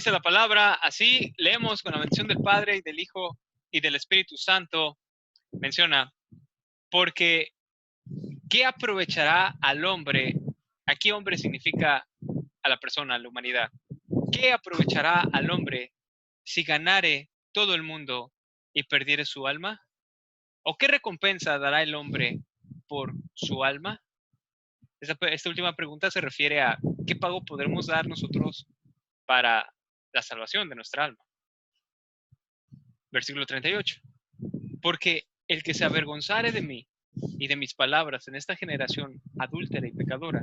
Dice la palabra, así leemos con la bendición del Padre y del Hijo y del Espíritu Santo. Menciona, porque ¿qué aprovechará al hombre? Aquí hombre significa a la persona, a la humanidad. ¿Qué aprovechará al hombre si ganare todo el mundo y perdiere su alma? ¿O qué recompensa dará el hombre por su alma? Esta última pregunta se refiere a qué pago podremos dar nosotros para la salvación de nuestra alma. Versículo 38. Porque el que se avergonzare de mí y de mis palabras en esta generación adúltera y pecadora,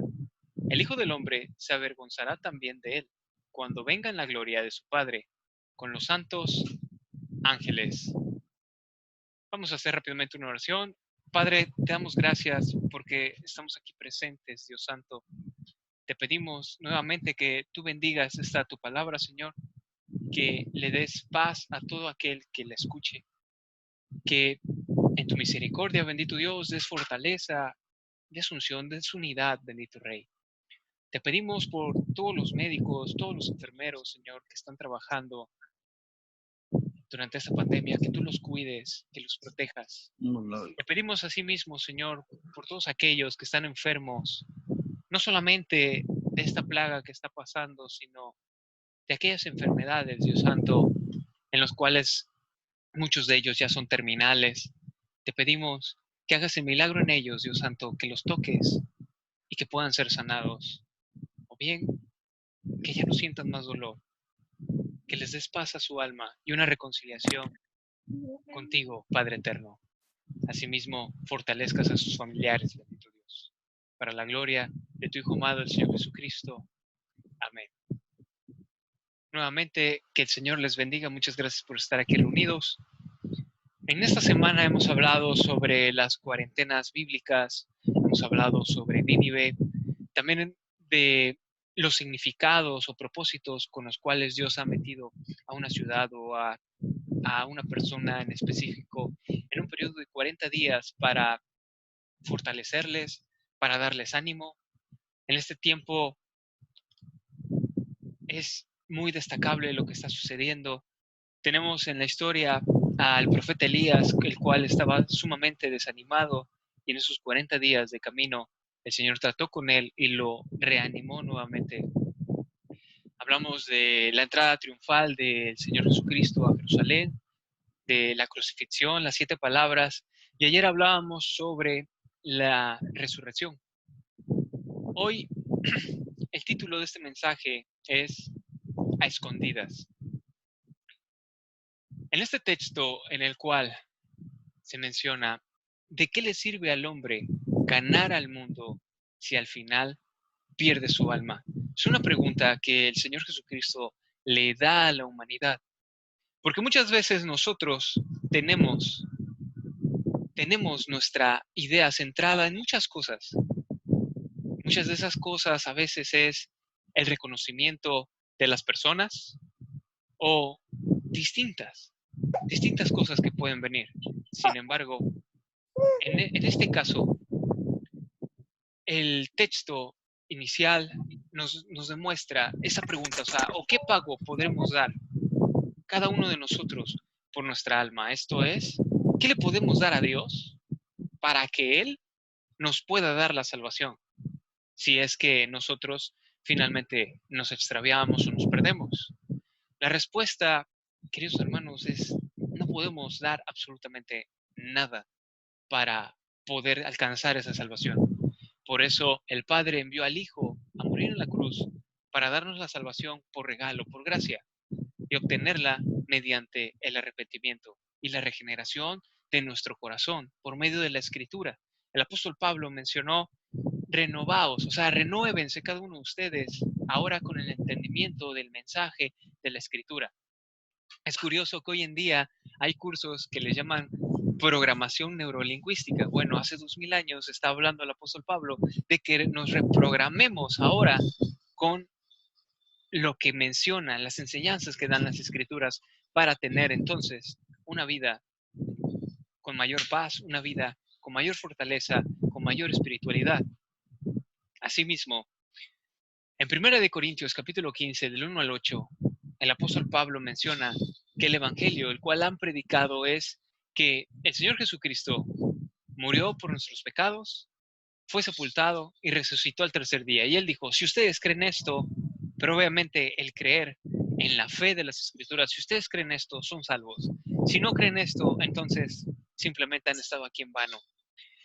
el Hijo del Hombre se avergonzará también de él cuando venga en la gloria de su Padre con los santos ángeles. Vamos a hacer rápidamente una oración. Padre, te damos gracias porque estamos aquí presentes, Dios Santo. Te pedimos nuevamente que tú bendigas esta tu palabra, Señor, que le des paz a todo aquel que la escuche, que en tu misericordia, bendito Dios, des fortaleza, des unción, des unidad, bendito Rey. Te pedimos por todos los médicos, todos los enfermeros, Señor, que están trabajando durante esta pandemia, que tú los cuides, que los protejas. Te pedimos asimismo, Señor, por todos aquellos que están enfermos, no solamente de esta plaga que está pasando, sino de aquellas enfermedades, Dios Santo, en los cuales muchos de ellos ya son terminales. Te pedimos que hagas el milagro en ellos, Dios Santo, que los toques y que puedan ser sanados. O bien, que ya no sientan más dolor, que les des paz a su alma y una reconciliación contigo, Padre eterno. Asimismo, fortalezcas a sus familiares, bendito Dios, para la gloria de tu Hijo amado, el Señor Jesucristo. Amén. Nuevamente, que el Señor les bendiga. Muchas gracias por estar aquí reunidos. En esta semana hemos hablado sobre las cuarentenas bíblicas, hemos hablado sobre Nínive, también de los significados o propósitos con los cuales Dios ha metido a una ciudad o a una persona en específico en un periodo de 40 días para fortalecerles, para darles ánimo. En este tiempo es muy destacable lo que está sucediendo. Tenemos en la historia al profeta Elías, el cual estaba sumamente desanimado, y en esos 40 días de camino el Señor trató con él y lo reanimó nuevamente. Hablamos de la entrada triunfal del Señor Jesucristo a Jerusalén, de la crucifixión, las 7 palabras, y ayer hablábamos sobre la resurrección. Hoy el título de este mensaje es A escondidas. En este texto en el cual se menciona, ¿de qué le sirve al hombre ganar al mundo si al final pierde su alma? Es una pregunta que el Señor Jesucristo le da a la humanidad, porque muchas veces nosotros tenemos nuestra idea centrada en muchas cosas. Muchas de esas cosas a veces es el reconocimiento de las personas o distintas cosas que pueden venir. Sin embargo, en este caso, el texto inicial nos demuestra esa pregunta, o sea, ¿o qué pago podremos dar cada uno de nosotros por nuestra alma? Esto es, ¿qué le podemos dar a Dios para que Él nos pueda dar la salvación? Si es que nosotros finalmente nos extraviamos o nos perdemos. La respuesta, queridos hermanos, es no podemos dar absolutamente nada para poder alcanzar esa salvación. Por eso el Padre envió al Hijo a morir en la cruz para darnos la salvación por regalo, por gracia, y obtenerla mediante el arrepentimiento y la regeneración de nuestro corazón por medio de la Escritura. El apóstol Pablo mencionó: renovaos, o sea, renuévense cada uno de ustedes ahora con el entendimiento del mensaje de la Escritura. Es curioso que hoy en día hay cursos que le llaman programación neurolingüística. Bueno, hace 2000 años está hablando el apóstol Pablo de que nos reprogramemos ahora con lo que mencionan, las enseñanzas que dan las Escrituras, para tener entonces una vida con mayor paz, una vida con mayor fortaleza, con mayor espiritualidad. Asimismo, en 1 Corintios capítulo 15, del 1 al 8, el apóstol Pablo menciona que el evangelio, el cual han predicado, es que el Señor Jesucristo murió por nuestros pecados, fue sepultado y resucitó al tercer día. Y él dijo, si ustedes creen esto, pero obviamente el creer en la fe de las Escrituras, si ustedes creen esto, son salvos. Si no creen esto, entonces simplemente han estado aquí en vano.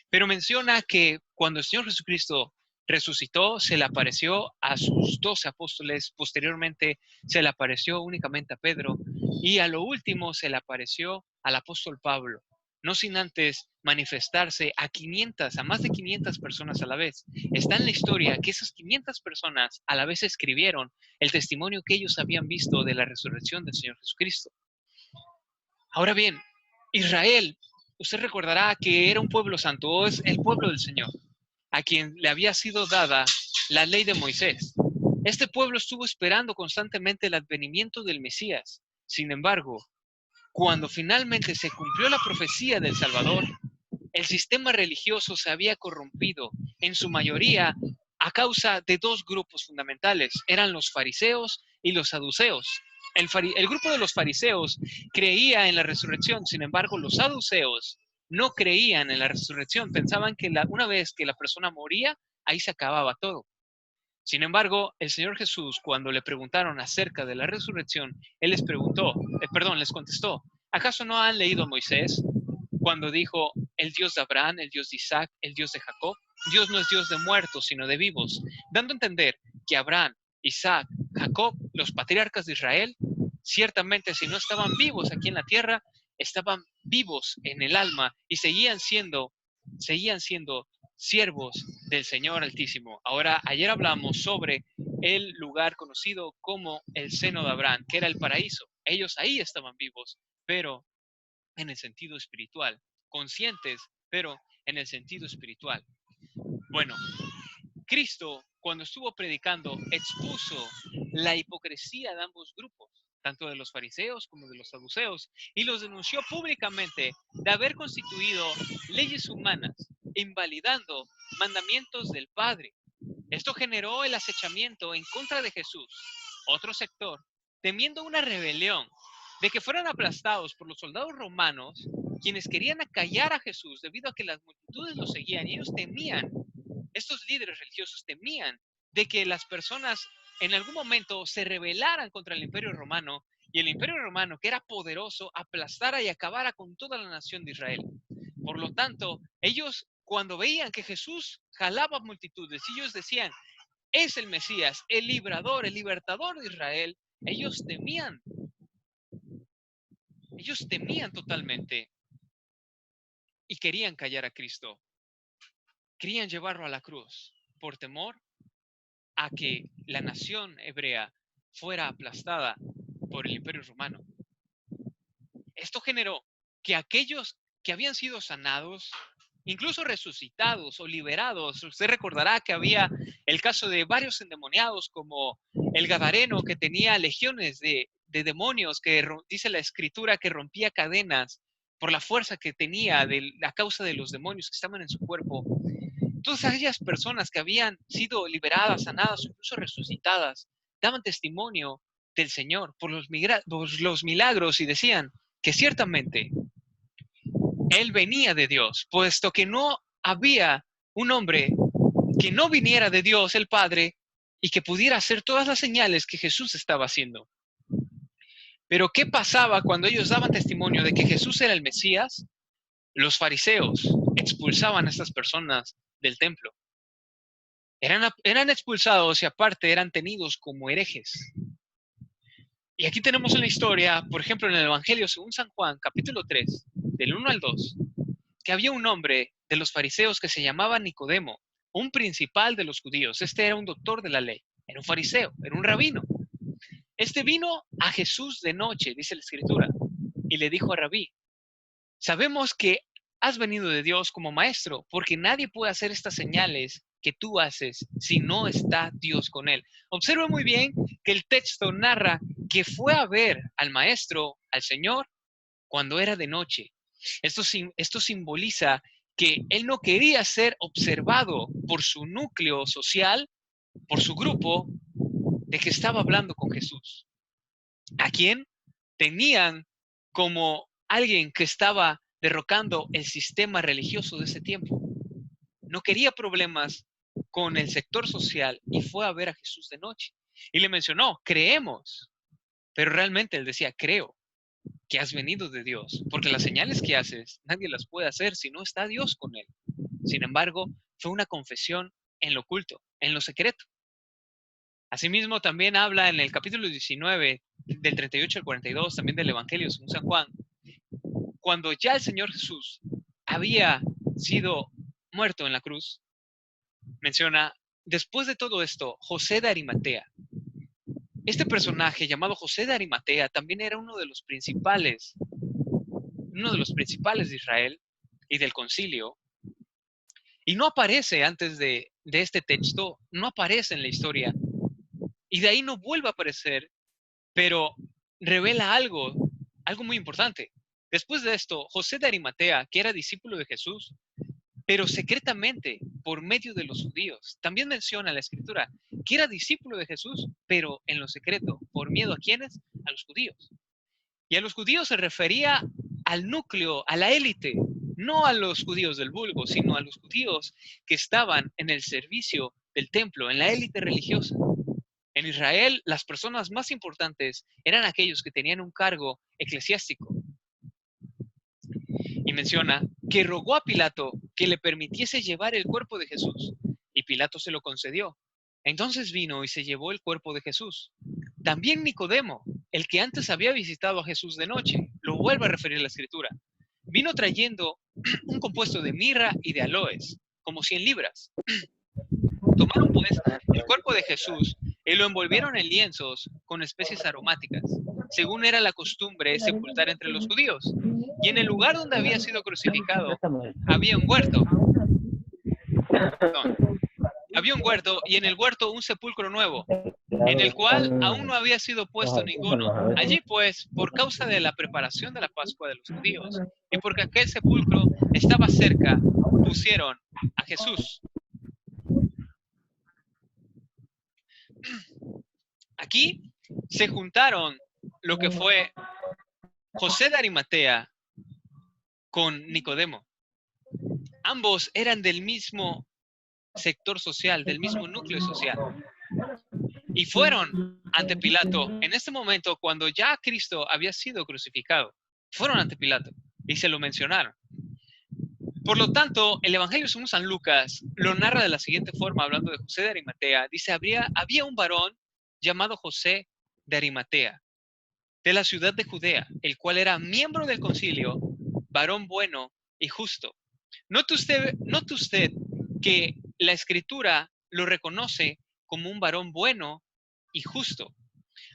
Pero menciona que cuando el Señor Jesucristo resucitó, se le apareció a sus 12 apóstoles, posteriormente se le apareció únicamente a Pedro y a lo último se le apareció al apóstol Pablo, no sin antes manifestarse a 500, a más de 500 personas a la vez. Está en la historia que esas 500 personas a la vez escribieron el testimonio que ellos habían visto de la resurrección del Señor Jesucristo. Ahora bien, Israel, usted recordará que era un pueblo santo, o es el pueblo del Señor, a quien le había sido dada la ley de Moisés. Este pueblo estuvo esperando constantemente el advenimiento del Mesías. Sin embargo, cuando finalmente se cumplió la profecía del Salvador, el sistema religioso se había corrompido, en su mayoría a causa de dos grupos fundamentales, eran los fariseos y los saduceos. El grupo de los fariseos creía en la resurrección, sin embargo, los saduceos no creían en la resurrección, pensaban que una vez que la persona moría, ahí se acababa todo. Sin embargo, el Señor Jesús, cuando le preguntaron acerca de la resurrección, Él les contestó, ¿acaso no han leído a Moisés cuando dijo, el Dios de Abraham, el Dios de Isaac, el Dios de Jacob? Dios no es Dios de muertos, sino de vivos, dando a entender que Abraham, Isaac, Jacob, los patriarcas de Israel, ciertamente si no estaban vivos aquí en la tierra, estaban vivos en el alma y seguían siendo siervos del Señor Altísimo. Ahora, ayer hablamos sobre el lugar conocido como el seno de Abraham, que era el paraíso. Ellos ahí estaban vivos, pero en el sentido espiritual, conscientes, pero en el sentido espiritual. Bueno, Cristo, cuando estuvo predicando, expuso la hipocresía de ambos grupos, tanto de los fariseos como de los saduceos, y los denunció públicamente de haber constituido leyes humanas, invalidando mandamientos del Padre. Esto generó el acechamiento en contra de Jesús. Otro sector, temiendo una rebelión, de que fueran aplastados por los soldados romanos, quienes querían acallar a Jesús debido a que las multitudes lo seguían, y ellos temían, estos líderes religiosos temían de que las personas en algún momento se rebelaran contra el Imperio Romano y el Imperio Romano, que era poderoso, aplastara y acabara con toda la nación de Israel. Por lo tanto, ellos cuando veían que Jesús jalaba multitudes y ellos decían, es el Mesías, el librador, el libertador de Israel, ellos temían totalmente y querían callar a Cristo. Querían llevarlo a la cruz por temor a que la nación hebrea fuera aplastada por el Imperio Romano. Esto generó que aquellos que habían sido sanados, incluso resucitados o liberados, usted recordará que había el caso de varios endemoniados como el Gadareno, que tenía legiones de demonios, que dice la escritura que rompía cadenas por la fuerza que tenía a causa de los demonios que estaban en su cuerpo. Todas aquellas personas que habían sido liberadas, sanadas, incluso resucitadas, daban testimonio del Señor por los milagros y decían que ciertamente Él venía de Dios, puesto que no había un hombre que no viniera de Dios, el Padre, y que pudiera hacer todas las señales que Jesús estaba haciendo. Pero ¿qué pasaba cuando ellos daban testimonio de que Jesús era el Mesías? Los fariseos expulsaban a estas personas del templo. Eran expulsados y aparte eran tenidos como herejes. Y aquí tenemos una historia, por ejemplo, en el Evangelio según San Juan, capítulo 3, del 1 al 2, que había un hombre de los fariseos que se llamaba Nicodemo, un principal de los judíos. Este era un doctor de la ley, era un fariseo, era un rabino. Este vino a Jesús de noche, dice la escritura, y le dijo a Rabí, sabemos que has venido de Dios como maestro, porque nadie puede hacer estas señales que tú haces si no está Dios con él. Observa muy bien que el texto narra que fue a ver al maestro, al Señor, cuando era de noche. Esto simboliza que él no quería ser observado por su núcleo social, por su grupo, de que estaba hablando con Jesús. a quien tenían como alguien que estaba derrocando el sistema religioso de ese tiempo. No quería problemas con el sector social y fue a ver a Jesús de noche. Y le mencionó, creemos, pero realmente él decía, creo que has venido de Dios, porque las señales que haces nadie las puede hacer si no está Dios con él. Sin embargo, fue una confesión en lo oculto, en lo secreto. Asimismo, también habla en el capítulo 19, del 38 al 42, también del Evangelio según San Juan, cuando ya el Señor Jesús había sido muerto en la cruz, menciona, después de todo esto, José de Arimatea. Este personaje llamado José de Arimatea también era uno de los principales de Israel y del concilio, y no aparece antes de este texto, no aparece en la historia, y de ahí no vuelve a aparecer, pero revela algo muy importante. Después de esto, José de Arimatea, que era discípulo de Jesús, pero secretamente por medio de los judíos. También menciona la escritura que era discípulo de Jesús, pero en lo secreto, por miedo a quiénes? A los judíos. Y a los judíos se refería al núcleo, a la élite, no a los judíos del vulgo, sino a los judíos que estaban en el servicio del templo, en la élite religiosa. En Israel, las personas más importantes eran aquellos que tenían un cargo eclesiástico. Y menciona que rogó a Pilato que le permitiese llevar el cuerpo de Jesús, y Pilato se lo concedió. Entonces vino y se llevó el cuerpo de Jesús. También Nicodemo, el que antes había visitado a Jesús de noche, lo vuelve a referir la escritura. Vino trayendo un compuesto de mirra y de aloes, como 100 libras. Tomaron pues el cuerpo de Jesús y lo envolvieron en lienzos con especies aromáticas, según era la costumbre sepultar entre los judíos. Y en el lugar donde había sido crucificado había un huerto. Perdón, había un huerto y en el huerto un sepulcro nuevo, en el cual aún no había sido puesto ninguno. Allí pues, por causa de la preparación de la Pascua de los judíos y porque aquel sepulcro estaba cerca, pusieron a Jesús. Aquí se juntaron lo que fue José de Arimatea con Nicodemo. Ambos eran del mismo sector social, del mismo núcleo social. Y fueron ante Pilato en este momento cuando ya Cristo había sido crucificado. Fueron ante Pilato y se lo mencionaron. Por lo tanto, el Evangelio según San Lucas lo narra de la siguiente forma, hablando de José de Arimatea. Dice, había un varón llamado José de Arimatea, de la ciudad de Judea, el cual era miembro del concilio, varón bueno y justo. Note usted que la escritura lo reconoce como un varón bueno y justo.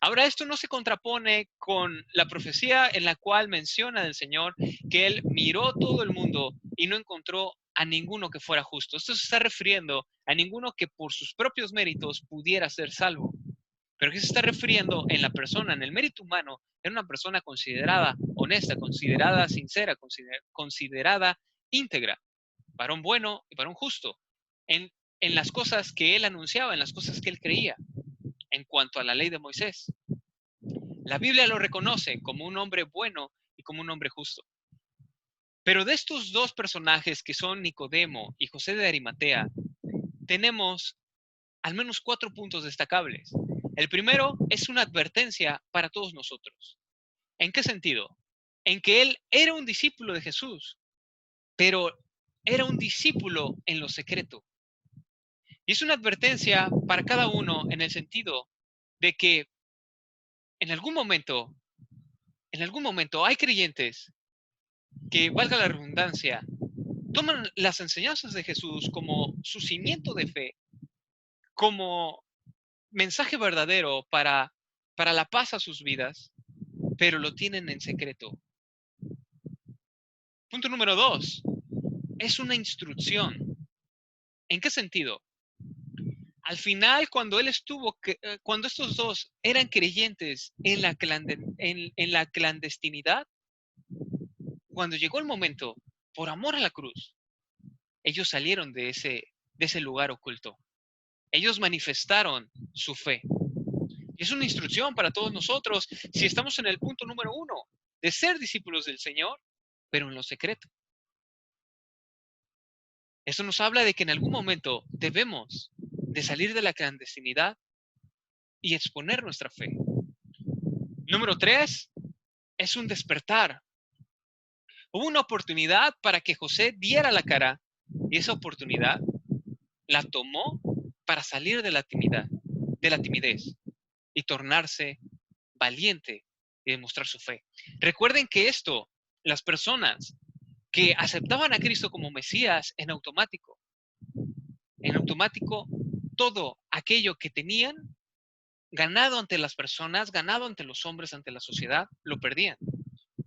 Ahora, esto no se contrapone con la profecía en la cual menciona del Señor que Él miró todo el mundo y no encontró a ninguno que fuera justo. Esto se está refiriendo a ninguno que por sus propios méritos pudiera ser salvo. Pero ¿qué se está refiriendo en la persona, en el mérito humano? Era una persona considerada honesta, considerada sincera, considerada íntegra, varón bueno y varón justo, en las cosas que él anunciaba, en las cosas que él creía, en cuanto a la ley de Moisés. La Biblia lo reconoce como un hombre bueno y como un hombre justo. Pero de estos dos personajes que son Nicodemo y José de Arimatea, tenemos al menos 4 puntos destacables. El primero es una advertencia para todos nosotros. ¿En qué sentido? En que él era un discípulo de Jesús, pero era un discípulo en lo secreto. Y es una advertencia para cada uno en el sentido de que en algún momento hay creyentes que, valga la redundancia, toman las enseñanzas de Jesús como su cimiento de fe, como mensaje verdadero para la paz a sus vidas, pero lo tienen en secreto. Punto número 2, es una instrucción. ¿En qué sentido? Al final, cuando cuando estos dos eran creyentes en la clandestinidad, cuando llegó el momento, por amor a la cruz, ellos salieron de ese lugar oculto. Ellos manifestaron su fe. Y es una instrucción para todos nosotros si estamos en el punto número 1 de ser discípulos del Señor, pero en lo secreto. Eso nos habla de que en algún momento debemos de salir de la clandestinidad y exponer nuestra fe. Número 3 es un despertar. Hubo una oportunidad para que José diera la cara y esa oportunidad la tomó para salir de la timidez y tornarse valiente y demostrar su fe. Recuerden que esto, las personas que aceptaban a Cristo como Mesías en automático, todo aquello que tenían ganado ante las personas, ganado ante los hombres, ante la sociedad, lo perdían.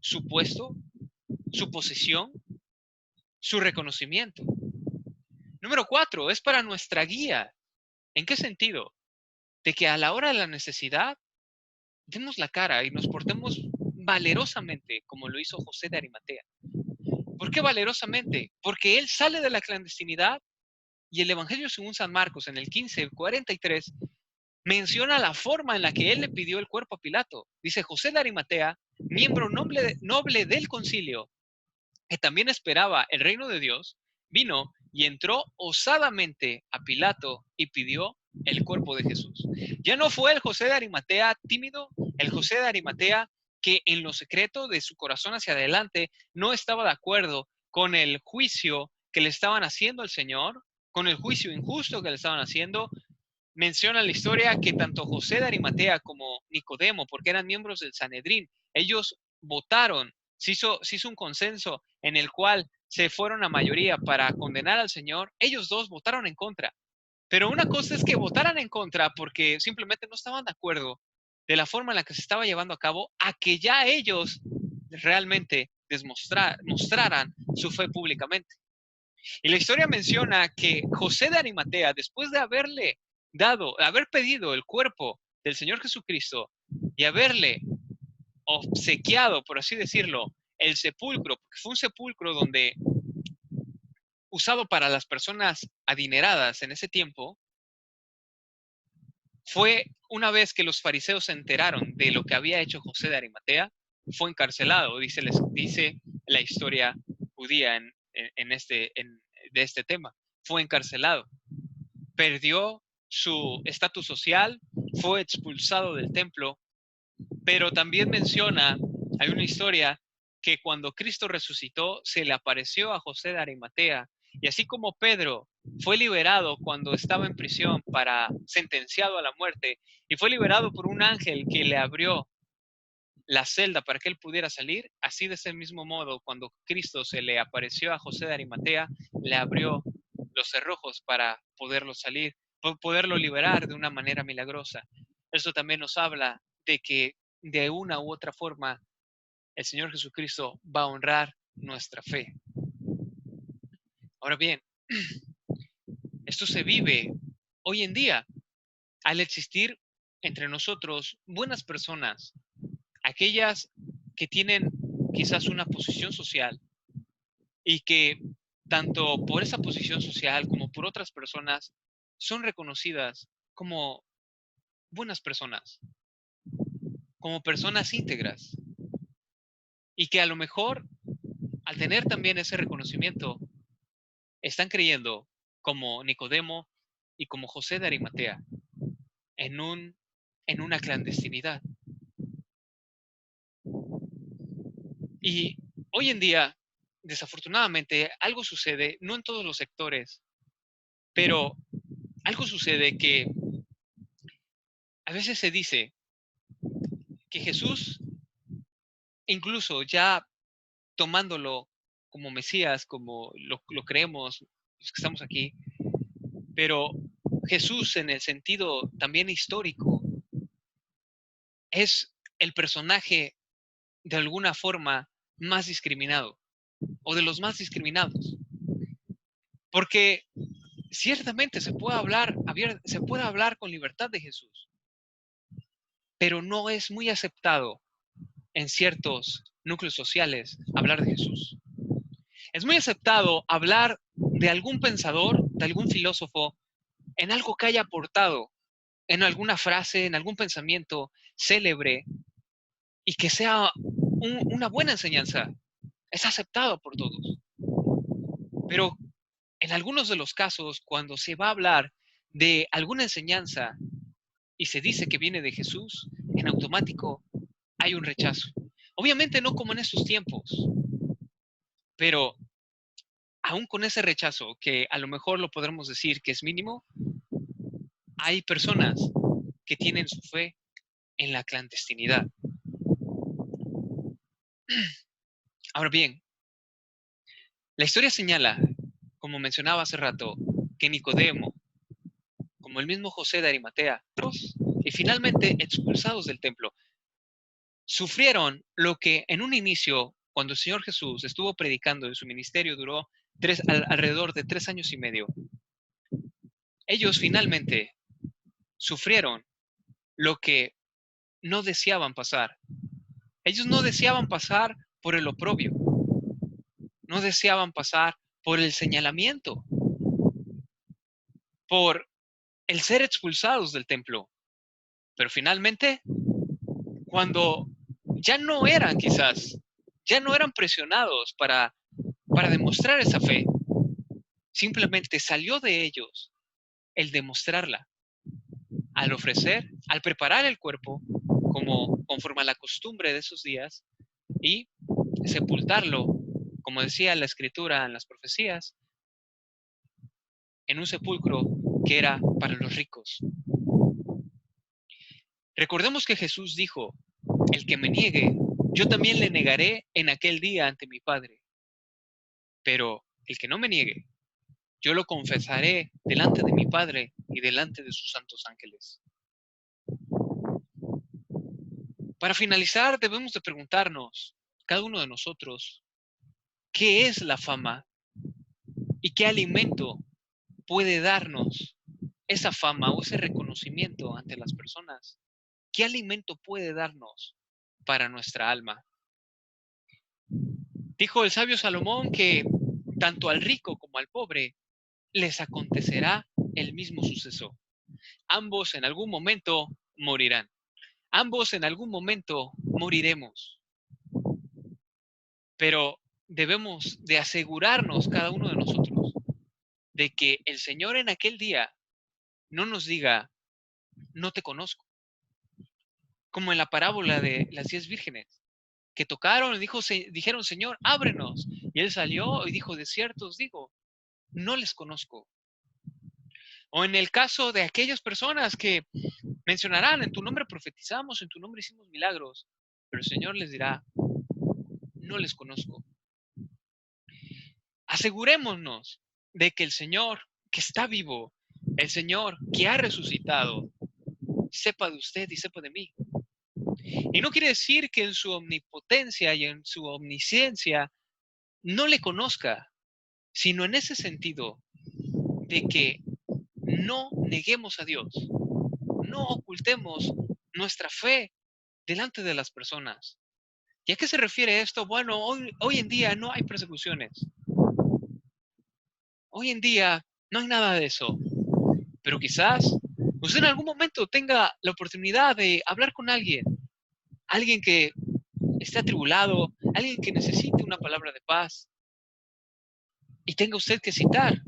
Su puesto, su posición, su reconocimiento. Número 4, es para nuestra guía. ¿En qué sentido? De que a la hora de la necesidad demos la cara y nos portemos valerosamente como lo hizo José de Arimatea. ¿Por qué valerosamente? Porque él sale de la clandestinidad y el Evangelio según San Marcos en el 15:43 menciona la forma en la que él le pidió el cuerpo a Pilato. Dice José de Arimatea, miembro noble del concilio, que también esperaba el reino de Dios, vino y entró osadamente a Pilato y pidió el cuerpo de Jesús. Ya no fue el José de Arimatea tímido, el José de Arimatea que en lo secreto de su corazón hacia adelante no estaba de acuerdo con el juicio que le estaban haciendo al Señor, con el juicio injusto que le estaban haciendo. Menciona la historia que tanto José de Arimatea como Nicodemo, porque eran miembros del Sanedrín, ellos votaron, se hizo un consenso en el cual se fueron a mayoría para condenar al Señor. Ellos dos votaron en contra. Pero una cosa es que votaran en contra porque simplemente no estaban de acuerdo de la forma en la que se estaba llevando a cabo, a que ya ellos realmente mostraran su fe públicamente. Y la historia menciona que José de Arimatea, después de haber pedido el cuerpo del Señor Jesucristo y haberle obsequiado, por así decirlo, el sepulcro, porque fue un sepulcro donde usado para las personas adineradas en ese tiempo, fue una vez que los fariseos se enteraron de lo que había hecho José de Arimatea, fue encarcelado, dice la historia judía de este tema. Fue encarcelado, perdió su estatus social, fue expulsado del templo, pero también menciona, hay una historia que cuando Cristo resucitó, se le apareció a José de Arimatea, y así como Pedro fue liberado cuando estaba en prisión sentenciado a la muerte, y fue liberado por un ángel que le abrió la celda para que él pudiera salir, así de ese mismo modo, cuando Cristo se le apareció a José de Arimatea, le abrió los cerrojos para poderlo liberar de una manera milagrosa. Eso también nos habla de que de una u otra forma el Señor Jesucristo va a honrar nuestra fe. Ahora bien, esto se vive hoy en día al existir entre nosotros buenas personas, aquellas que tienen quizás una posición social y que tanto por esa posición social como por otras personas son reconocidas como buenas personas, como personas íntegras y que a lo mejor al tener también ese reconocimiento están creyendo como Nicodemo y como José de Arimatea en una clandestinidad. Y hoy en día, desafortunadamente, algo sucede, no en todos los sectores, pero algo sucede que a veces se dice que Jesús, incluso ya tomándolo como Mesías, como lo creemos los que estamos aquí, pero Jesús en el sentido también histórico es el personaje de alguna forma más discriminado o de los más discriminados. Porque ciertamente se puede hablar con libertad de Jesús, pero no es muy aceptado en ciertos núcleos sociales hablar de Jesús. Es muy aceptado hablar de algún pensador, de algún filósofo, en algo que haya aportado en alguna frase, en algún pensamiento célebre y que sea una buena enseñanza. Es aceptado por todos. Pero en algunos de los casos, cuando se va a hablar de alguna enseñanza y se dice que viene de Jesús, en automático hay un rechazo. Obviamente no como en estos tiempos, pero aún con ese rechazo, que a lo mejor lo podremos decir que es mínimo, hay personas que tienen su fe en la clandestinidad. Ahora bien, la historia señala, como mencionaba hace rato, que Nicodemo, como el mismo José de Arimatea, y finalmente expulsados del templo, sufrieron lo que en un inicio, cuando el Señor Jesús estuvo predicando en su ministerio, duró alrededor de 3 años y medio. Ellos finalmente sufrieron lo que no deseaban pasar. Ellos no deseaban pasar por el oprobio, no deseaban pasar por el señalamiento, por el ser expulsados del templo. Pero finalmente, cuando ya no eran ya no eran presionados para demostrar esa fe, simplemente salió de ellos el demostrarla, al ofrecer, al preparar el cuerpo, como conforme a la costumbre de esos días, y sepultarlo, como decía la escritura en las profecías, en un sepulcro que era para los ricos. Recordemos que Jesús dijo, el que me niegue, yo también le negaré en aquel día ante mi Padre. Pero el que no me niegue, yo lo confesaré delante de mi Padre y delante de sus santos ángeles. Para finalizar, debemos de preguntarnos, cada uno de nosotros, ¿qué es la fama? ¿Y qué alimento puede darnos esa fama o ese reconocimiento ante las personas? ¿Qué alimento puede darnos para nuestra alma? Dijo el sabio Salomón que tanto al rico como al pobre les acontecerá el mismo suceso. Ambos en algún momento morirán. Ambos en algún momento moriremos. Pero debemos de asegurarnos cada uno de nosotros de que el Señor en aquel día no nos diga, no te conozco, como en la parábola de las 10 vírgenes, que tocaron y dijeron, Señor, ábrenos. Y él salió y dijo, de cierto os digo, no les conozco. O en el caso de aquellas personas que mencionarán, en tu nombre profetizamos, en tu nombre hicimos milagros, pero el Señor les dirá, no les conozco. Asegurémonos de que el Señor que está vivo, el Señor que ha resucitado, sepa de usted y sepa de mí. Y no quiere decir que en su omnipotencia y en su omnisciencia no le conozca, sino en ese sentido de que no neguemos a Dios, no ocultemos nuestra fe delante de las personas. ¿Y a qué se refiere esto? Bueno, hoy en día no hay persecuciones. Hoy en día no hay nada de eso. Pero quizás usted en algún momento tenga la oportunidad de hablar con alguien que esté atribulado, alguien que necesite una palabra de paz, y tenga usted que citar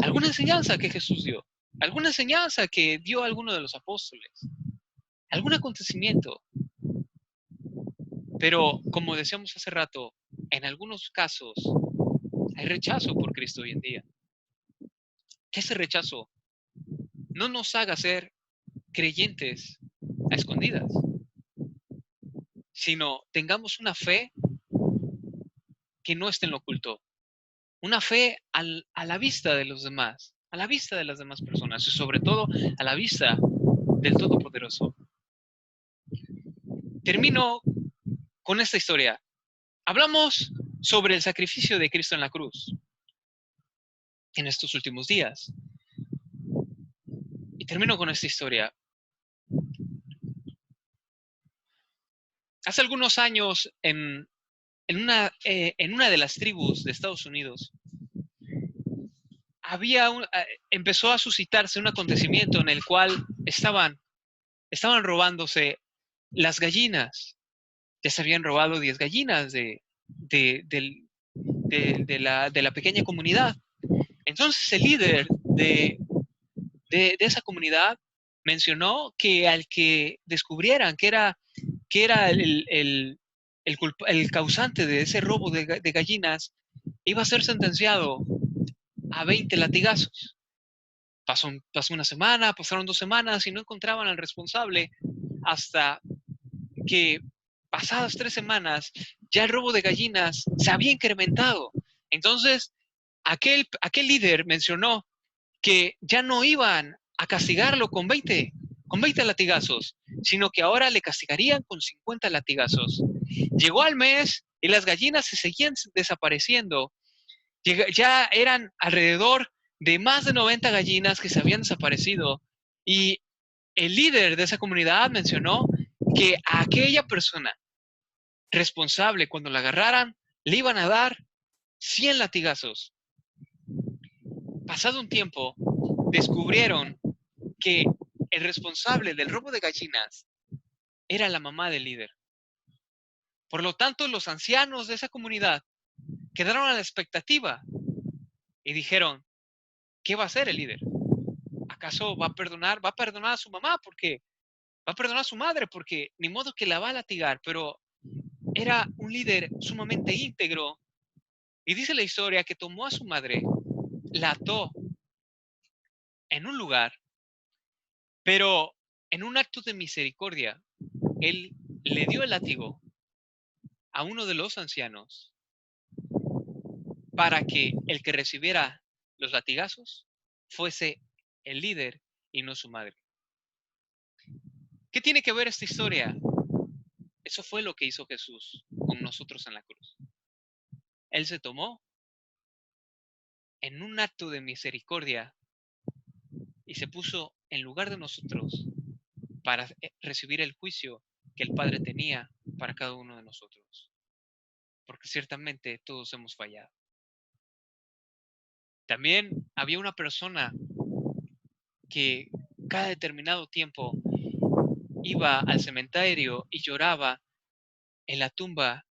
alguna enseñanza que Jesús dio, alguna enseñanza que dio alguno de los apóstoles, algún acontecimiento. Pero como decíamos hace rato, en algunos casos hay rechazo por Cristo hoy en día. Que ese rechazo no nos haga ser creyentes a escondidas, sino tengamos una fe que no esté en lo oculto, una fe a la vista de los demás, a la vista de las demás personas y sobre todo a la vista del Todopoderoso. Termino con esta historia. Hablamos sobre el sacrificio de Cristo en la cruz en estos últimos días. Y termino con esta historia. Hace algunos años, en una de las tribus de Estados Unidos, empezó a suscitarse un acontecimiento en el cual estaban estaban robándose las gallinas. Ya se habían robado 10 gallinas de la pequeña comunidad. Entonces el líder de esa comunidad mencionó que al que descubrieran que era el causante de ese robo de gallinas, iba a ser sentenciado a 20 latigazos. Pasó una semana, pasaron 2 semanas y no encontraban al responsable hasta que pasadas 3 semanas ya el robo de gallinas se había incrementado. Entonces, aquel líder mencionó que ya no iban a castigarlo con 20 latigazos, sino que ahora le castigarían con 50 latigazos. Llegó al mes y las gallinas se seguían desapareciendo. Ya eran alrededor de más de 90 gallinas que se habían desaparecido y el líder de esa comunidad mencionó que a aquella persona responsable, cuando la agarraran, le iban a dar 100 latigazos. Pasado un tiempo, descubrieron que el responsable del robo de gallinas era la mamá del líder. Por lo tanto, los ancianos de esa comunidad quedaron a la expectativa y dijeron, ¿qué va a hacer el líder? ¿Acaso va a perdonar? ¿Va a perdonar a su mamá? Porque va a perdonar a su madre, porque ni modo que la va a latigar, pero era un líder sumamente íntegro. Y dice la historia que tomó a su madre, la ató en un lugar, pero en un acto de misericordia, él le dio el látigo a uno de los ancianos para que el que recibiera los latigazos fuese el líder y no su madre. ¿Qué tiene que ver esta historia? Eso fue lo que hizo Jesús con nosotros en la cruz. Él se tomó en un acto de misericordia y se puso en lugar de nosotros para recibir el juicio que el Padre tenía para cada uno de nosotros. Porque ciertamente todos hemos fallado. También había una persona que cada determinado tiempo iba al cementerio y lloraba en la tumba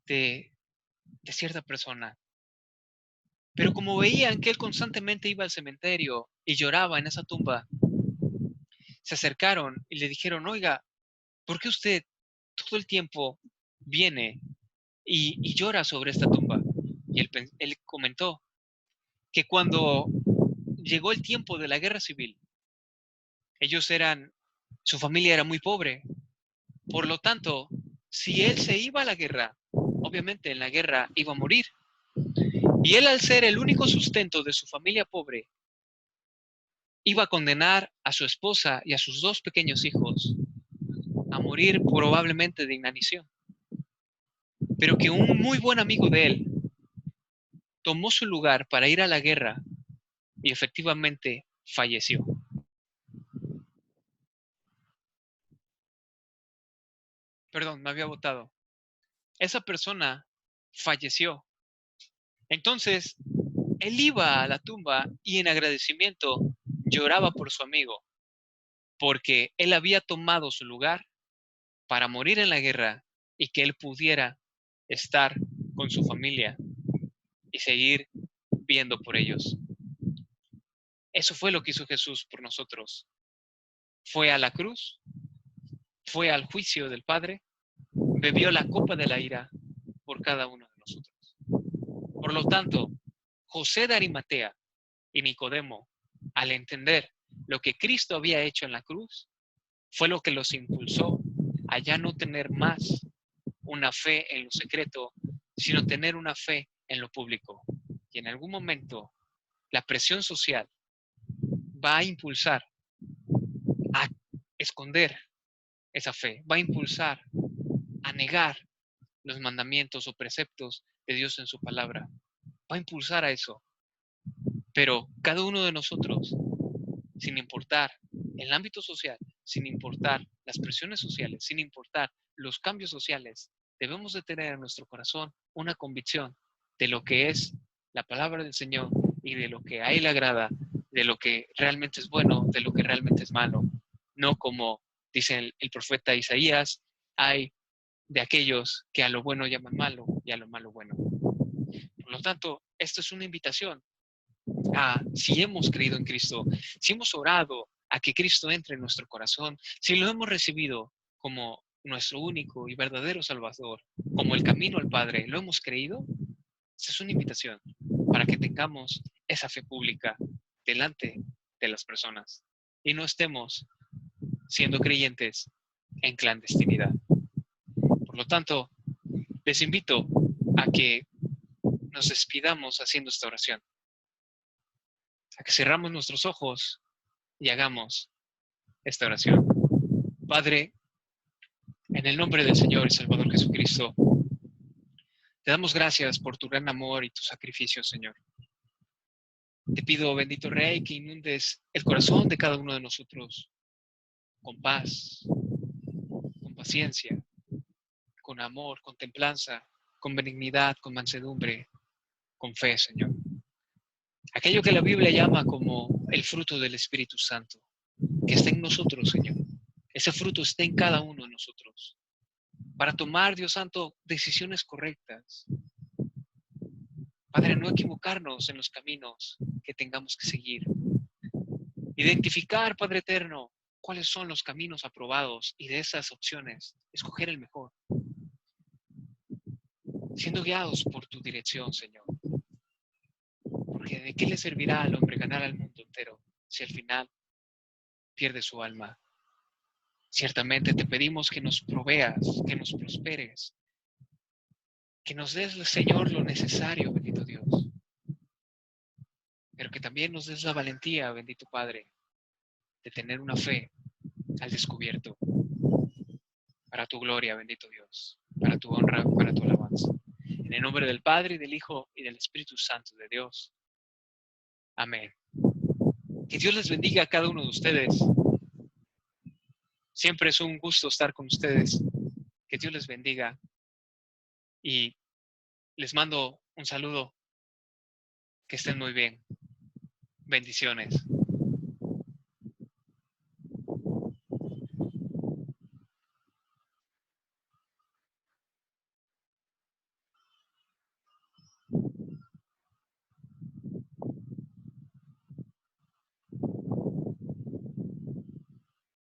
de cierta persona. Pero como veían que él constantemente iba al cementerio y lloraba en esa tumba, se acercaron y le dijeron, oiga, ¿por qué usted todo el tiempo viene y llora sobre esta tumba? Y él comentó que cuando llegó el tiempo de la guerra civil, su familia era muy pobre. Por lo tanto, si él se iba a la guerra, obviamente en la guerra iba a morir. Y él, al ser el único sustento de su familia pobre, iba a condenar a su esposa y a sus 2 pequeños hijos a morir probablemente de inanición. Pero que un muy buen amigo de él tomó su lugar para ir a la guerra y efectivamente falleció. Perdón, me había botado. Esa persona falleció. Entonces, él iba a la tumba y en agradecimiento lloraba por su amigo, porque él había tomado su lugar para morir en la guerra y que él pudiera estar con su familia y seguir viendo por ellos. Eso fue lo que hizo Jesús por nosotros. Fue a la cruz, fue al juicio del Padre, bebió la copa de la ira por cada uno de nosotros. Por lo tanto, José de Arimatea y Nicodemo, al entender lo que Cristo había hecho en la cruz, fue lo que los impulsó a ya no tener más una fe en lo secreto, sino tener una fe en lo público. Y en algún momento, la presión social va a impulsar a esconder esa fe, va a impulsar a negar los mandamientos o preceptos de Dios en su palabra, va a impulsar a eso. Pero cada uno de nosotros, sin importar el ámbito social, sin importar las presiones sociales, sin importar los cambios sociales, debemos de tener en nuestro corazón una convicción de lo que es la palabra del Señor y de lo que a Él le agrada, de lo que realmente es bueno, de lo que realmente es malo, no como Dice el profeta Isaías, hay de aquellos que a lo bueno llaman malo y a lo malo bueno. Por lo tanto, esto es una invitación a, si hemos creído en Cristo, si hemos orado a que Cristo entre en nuestro corazón, si lo hemos recibido como nuestro único y verdadero Salvador, como el camino al Padre, ¿lo hemos creído? Esa es una invitación para que tengamos esa fe pública delante de las personas y no estemos siendo creyentes en clandestinidad. Por lo tanto, les invito a que nos despidamos haciendo esta oración, a que cerramos nuestros ojos y hagamos esta oración. Padre, en el nombre del Señor y Salvador Jesucristo, te damos gracias por tu gran amor y tu sacrificio, Señor. Te pido, bendito Rey, que inundes el corazón de cada uno de nosotros con paz, con paciencia, con amor, con templanza, con benignidad, con mansedumbre, con fe, Señor. Aquello que la Biblia llama como el fruto del Espíritu Santo, que está en nosotros, Señor. Ese fruto está en cada uno de nosotros. Para tomar, Dios Santo, decisiones correctas. Padre, no equivocarnos en los caminos que tengamos que seguir. Identificar, Padre Eterno, cuáles son los caminos aprobados y de esas opciones, escoger el mejor. Siendo guiados por tu dirección, Señor. Porque ¿de qué le servirá al hombre ganar al mundo entero si al final pierde su alma? Ciertamente te pedimos que nos proveas, que nos prosperes, que nos des, Señor, lo necesario, bendito Dios. Pero que también nos des la valentía, bendito Padre, de tener una fe al descubierto. Para tu gloria, bendito Dios. Para tu honra, para tu alabanza. En el nombre del Padre, y del Hijo, y del Espíritu Santo de Dios. Amén. Que Dios les bendiga a cada uno de ustedes. Siempre es un gusto estar con ustedes. Que Dios les bendiga. Y les mando un saludo. Que estén muy bien. Bendiciones.